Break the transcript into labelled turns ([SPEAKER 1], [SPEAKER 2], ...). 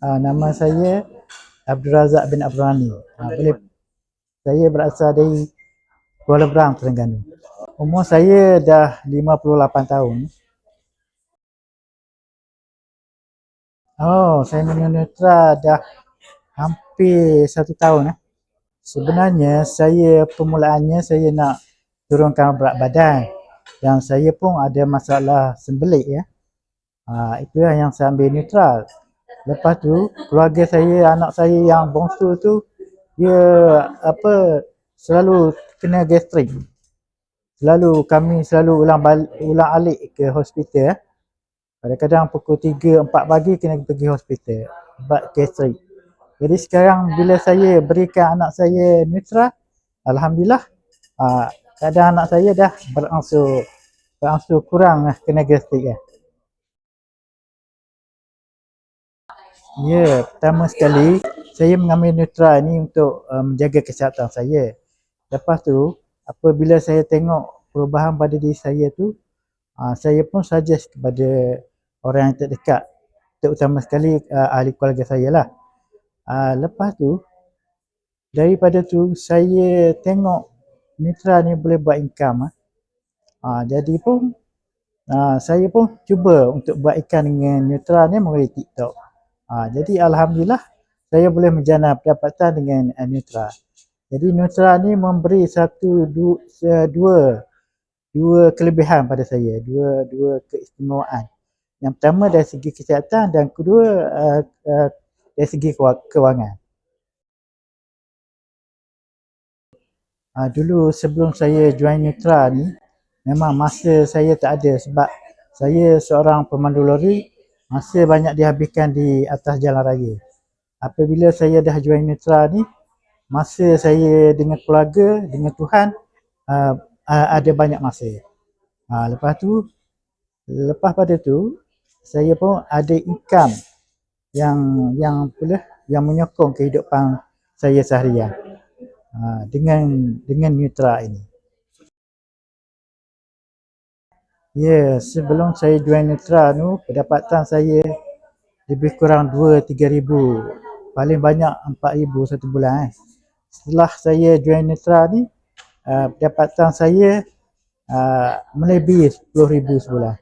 [SPEAKER 1] Nama saya Abdul Razak bin Abrani. Boleh. Saya berasal dari Kuala Berang, Terengganu. Umur saya dah 58 tahun. Saya tunanetra dah hampir 1 tahun. Sebenarnya permulaannya saya nak turunkan berat badan dan saya pun ada masalah sembelit ya. Itulah yang saya ambil neutral. Lepas tu keluarga saya, anak saya yang bongsu tu dia selalu kena gastrik. Kami selalu ulang alik ke hospital. Kadang-kadang pukul 3, 4 pagi kena pergi hospital sebab gastrik. Jadi sekarang bila saya berikan anak saya neutral, alhamdulillah keadaan anak saya dah berangsur kurang kena gastrik . Ya, pertama sekali saya mengambil neutral ni untuk menjaga kesihatan saya. Lepas tu apabila saya tengok perubahan pada diri saya tu, saya pun suggest kepada orang yang terdekat, terutama sekali ahli keluarga saya lah. Lepas tu daripada tu saya tengok neutral ni boleh buat income. Jadi pun saya pun cuba untuk buat income dengan neutral ni melalui TikTok. Jadi alhamdulillah saya boleh menjana pendapatan dengan neutral. Jadi neutral ni memberi dua kelebihan pada saya, dua keistimewaan. Yang pertama dari segi kesihatan dan kedua dari segi kewangan. Dulu sebelum saya join neutral ni memang masa saya tak ada sebab saya seorang pemandu lori, masa banyak dihabiskan di atas jalan raya. Apabila saya dah join neutral ni, masa saya dengan keluarga, dengan Tuhan ada banyak masa. Lepas pada tu saya pun ada income yang menyokong kehidupan saya seharian dengan neutral ini. Ya, sebelum saya join neutral tu pendapatan saya lebih kurang 2-3 ribu, paling banyak 4 ribu satu bulan. Setelah saya join neutral ni pendapatan saya melebihi 10 ribu sebulan.